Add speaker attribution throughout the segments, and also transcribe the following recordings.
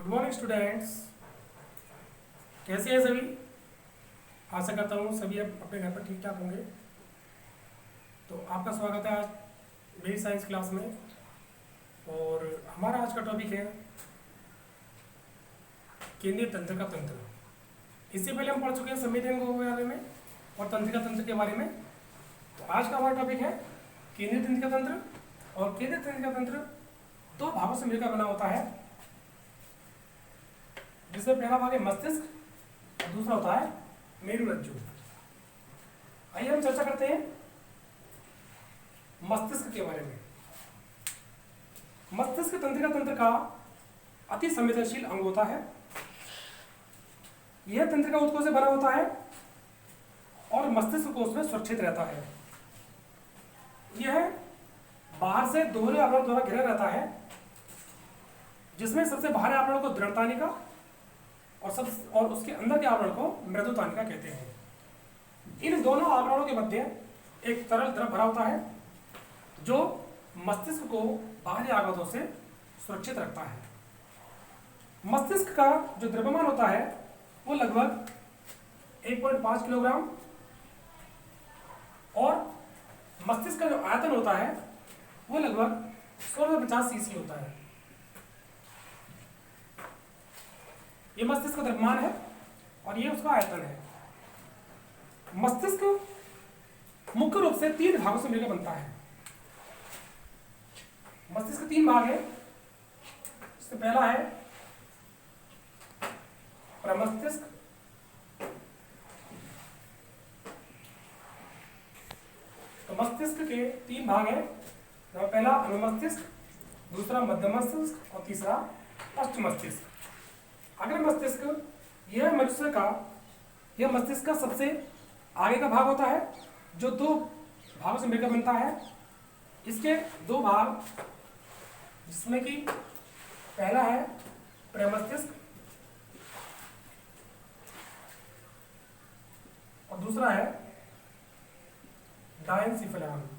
Speaker 1: Good morning students. कैसे हैं सभी? आशा करता हूँ सभी अब अपने घर पर ठीक ठाक होंगे। तो आपका स्वागत है आज मेरी साइंस क्लास में। और हमारा आज का टॉपिक है केंद्रीय तंत्र का तंत्र। इससे पहले हम पढ़ चुके हैं संवेदी अंगों के बारे में और तंत्रिका तंत्र के बारे में। तो आज का हमारा टॉपिक है केंद्रीय तंत्रिका तंत्र। और केंद्रीय तंत्रिका तंत्र दो भागों से मिलकर बना होता है, जिसमें पहला भाग है मस्तिष्क और दूसरा होता है मेरुरज्जु। आइए हम चर्चा करते हैं मस्तिष्क के बारे में। मस्तिष्क तंत्रिका तंत्र का अति संवेदनशील अंग होता है। यह तंत्रिका ऊतकों से बना होता है और मस्तिष्क कोश में सुरक्षित रहता है। यह बाहर से दोहरे आवरण द्वारा घिरा रहता है, जिसमें सबसे बाहरी आवरण को दृढ़तानिका और उसके अंदर के आवरण को मृदुतानिका कहते हैं। इन दोनों आवरणों के मध्य एक तरल द्रव भरा होता है, जो मस्तिष्क को बाहरी आघातों से सुरक्षित रखता है। मस्तिष्क का जो द्रव्यमान होता है वो लगभग 1.5 किलोग्राम और मस्तिष्क का जो आयतन होता है वो लगभग 1650 सीसी होता है। ये मस्तिष्क का द्रव्यमान है और ये उसका आयतन है। मस्तिष्क मुख्य रूप से 3 भागों से मिलकर बनता है। मस्तिष्क के 3 भाग है। इससे पहला है प्रमस्तिष्क, तो मस्तिष्क के 3 भाग हैं। पहला अनुमस्तिष्क, दूसरा मध्य मस्तिष्क और तीसरा पश्च मस्तिष्क। अग्र मस्तिष्क यह मस्तिष्क का सबसे आगे का भाग होता है, जो 2 भागों से मिलकर बनता है। इसके 2 भाग, जिसमें कि पहला है प्रमस्तिष्क और दूसरा है डायनसिफेलान।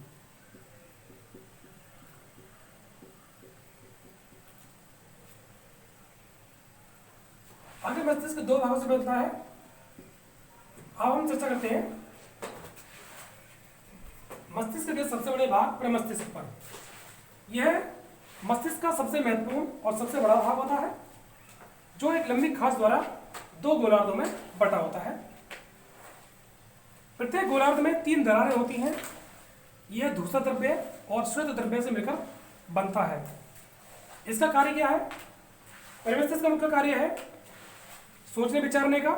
Speaker 1: आगे मस्तिष्क 2 भागों से बनता है। अब हम चर्चा करते हैं मस्तिष्क के सबसे बड़े भाग प्रमस्तिष्क पर। यह मस्तिष्क का सबसे महत्वपूर्ण और सबसे बड़ा भाग होता है, जो एक लंबी खास द्वारा 2 गोलार्धों में बटा होता है। प्रत्येक गोलार्ध में 3 दरारें होती हैं। यह धूसर द्रव्य और श्वेत द्रव्य से मिलकर बनता है। इसका कार्य क्या है? प्रमस्तिष्क का मुख्य कार्य है सोचने विचारने का,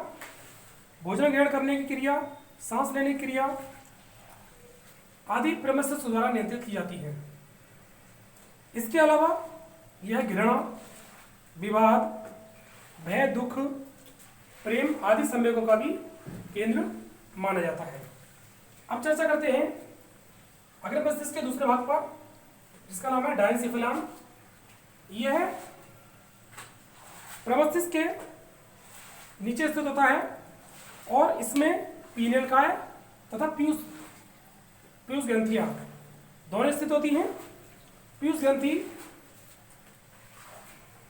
Speaker 1: भोजन ग्रहण करने की क्रिया, सांस लेने की क्रिया आदि प्रमस्तिष्क द्वारा नियंत्रित की जाती है। इसके अलावा यह घृणा, विवाद, भय, दुख, प्रेम आदि संवेगों का भी केंद्र माना जाता है। अब चर्चा करते हैं अग्र मस्तिष्क के दूसरे भाग पर, जिसका नाम है डायनसिफेलान। यह प्रमस्तिष्क के नीचे स्थित होता है और इसमें पीनेलकाय तथा पीयूष ग्रंथियां दोनों स्थित होती हैं। पीयूष ग्रंथि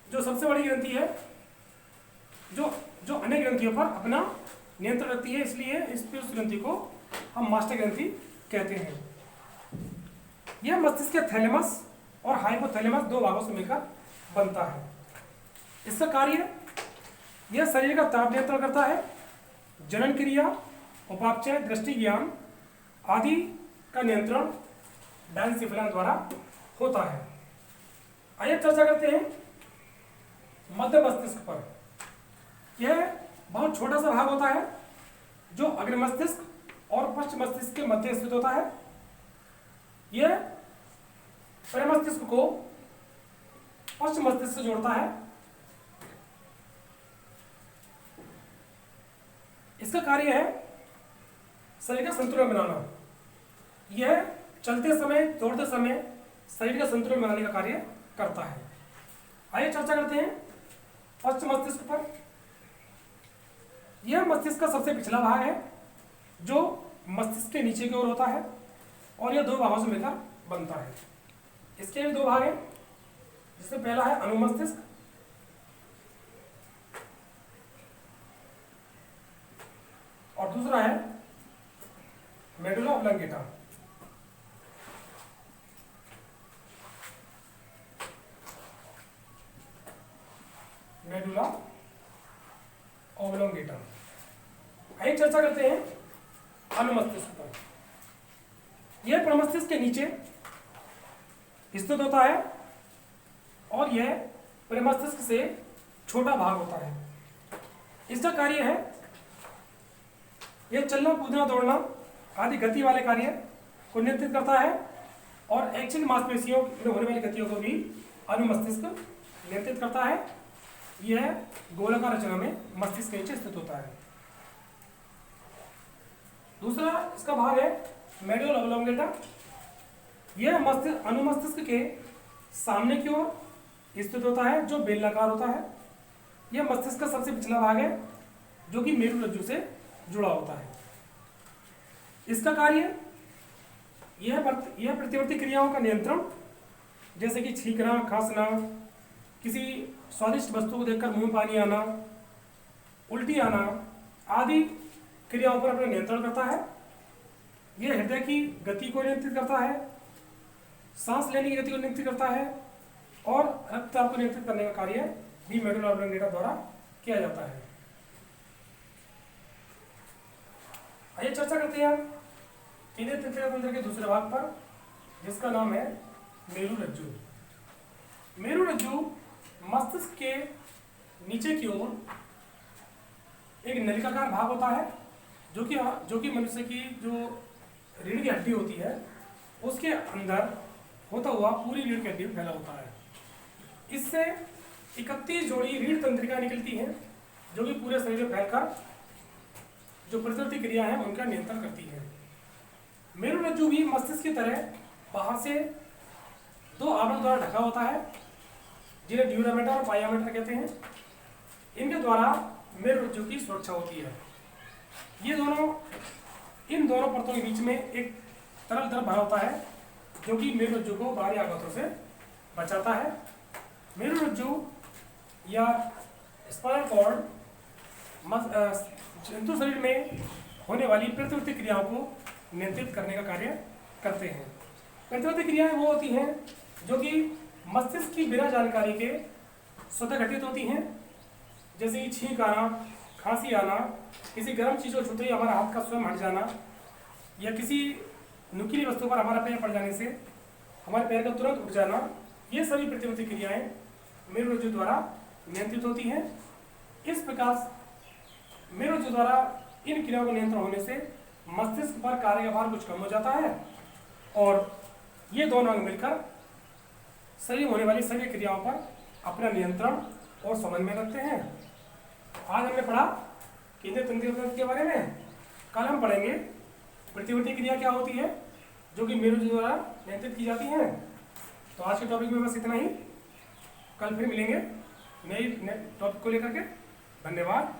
Speaker 1: जो सबसे बड़ी ग्रंथि है, जो अन्य ग्रंथियों पर अपना नियंत्रण रखती है, इसलिए इस पीयूष ग्रंथि को हम मास्टर ग्रंथि कहते हैं। यह मस्तिष्क के थैलेमस और हाइपोथैलेमस 2 भागों से मिलकर बनता है। इसका कार्य यह शरीर का ताप नियंत्रण करता है। जनन क्रिया, उपापचय, दृष्टि ज्ञान आदि का नियंत्रण डायनसिफेलान द्वारा होता है। आइए चर्चा करते हैं मध्य मस्तिष्क पर। यह बहुत छोटा सा भाग होता है, जो अग्र मस्तिष्क और पश्च मस्तिष्क के मध्य स्थित होता है। यह प्रमस्तिष्क को पश्च मस्तिष्क से जोड़ता है। इसका कार्य है शरीर का संतुलन बनाना। यह चलते समय, दौड़ते समय शरीर का संतुलन बनाने का कार्य करता है। आइए चर्चा करते हैं पश्च मस्तिष्क पर। यह मस्तिष्क का सबसे पिछला भाग है, जो मस्तिष्क के नीचे की ओर होता है और यह 2 भागों से मिलकर बनता है। इसके भी 2 भाग हैं, जिसमें पहला है अनुमस्तिष्क दूसरा है मेडुला ऑब्लांगेटा। Medulla oblongata. आइए चर्चा करते हैं अनुमस्तिष्क पर। यह प्रमस्तिष्क के नीचे स्थित होता है और यह प्रमस्तिष्क से छोटा भाग होता है। इसका कार्य है यह चलना, कूदना, दौड़ना आदि गति वाले कार्य को नियंत्रित करता है और ऐच्छिक मांसपेशियों में होने वाली गतियों को भी अनुमस्तिष्क नियंत्रित करता है। यह गोलाकार रचना में मस्तिष्क के नीचे स्थित होता है। दूसरा इसका भाग है मेडुला ऑब्लांगेटा। यह अनुमस्तिष्क के सामने की ओर स्थित होता है जो बेलनाकार होता है। यह मस्तिष्क का सबसे पिछला भाग है जो कि मेरुरज्जु से जुड़ा होता है। इसका कार्य यह प्रतिवर्ती क्रियाओं का नियंत्रण, जैसे कि छींकना, खांसना, किसी स्वादिष्ट वस्तु को देखकर मुंह में पानी आना, उल्टी आना आदि क्रियाओं पर अपना नियंत्रण करता है। यह हृदय की गति को नियंत्रित करता है, सांस लेने की गति को नियंत्रित करता है और रक्तचाप को नियंत्रित करने का कार्य भी मेडुला ऑब्लांगेटा द्वारा किया जाता है। आइए चर्चा करते हैं केंद्रीय तंत्रिका तंत्र के दूसरे भाग पर, जिसका नाम है मेरुरज्जु। मेरुरज्जु मस्तिष्क के नीचे की ओर एक नलिकाकार भाग होता है जो कि मनुष्य की जो रीढ़ की हड्डी होती है उसके अंदर होता हुआ पूरी रीढ़ की हड्डी में फैला होता है। इससे 31 जोड़ी रीढ़ तंत्रिका निकलती हैं जो कि पूरे शरीर में फैलकर जो प्रतिवर्ती क्रिया है उनका नियंत्रण करती है। मेरुरज्जु भी मस्तिष्क की तरह बाहर से 2 आवरण द्वारा ढका होता है जिन्हें ड्यूरामेटर और पायामेटर कहते हैं। इनके द्वारा मेरुरज्जु की सुरक्षा होती है। इन दोनों परतों के बीच में एक तरल द्रव भरा होता है जो कि मेरुरज्जु को बाहरी आघातों से बचाता है। मेरुरज्जु या स्पाइनल कॉर्ड जंतु शरीर में होने वाली प्रतिवर्ती क्रियाओं को नियंत्रित करने का कार्य करते हैं। प्रतिवर्ती क्रियाएं वो होती हैं जो कि मस्तिष्क की बिना जानकारी के स्वतः घटित होती हैं, जैसे कि छींक आना, खांसी आना, किसी गर्म चीज़ को छूते ही हमारा हाथ का स्वयं हट जाना या किसी नुकीली वस्तु पर हमारा पैर पड़ जाने से हमारे पैर का तुरंत उठ जाना। ये सभी प्रतिवर्ती क्रियाएं मेरुरज्जु द्वारा नियंत्रित होती हैं। इस प्रकार मेरुरज्जु द्वारा इन क्रियाओं का नियंत्रण होने से मस्तिष्क पर कार्य का भार कुछ कम हो जाता है और ये दोनों अंग मिलकर शरीर में होने वाली सभी क्रियाओं पर अपना नियंत्रण और समन्वय रखते हैं। आज हमने पढ़ा केंद्रीय तंत्रिका तंत्र के बारे में। कल हम पढ़ेंगे प्रतिवर्ती क्रिया क्या होती है जो कि मेरुरज्जु द्वारा नियंत्रित की जाती हैं। तो आज के टॉपिक में बस इतना ही। कल फिर मिलेंगे नए टॉपिक को लेकर के। धन्यवाद।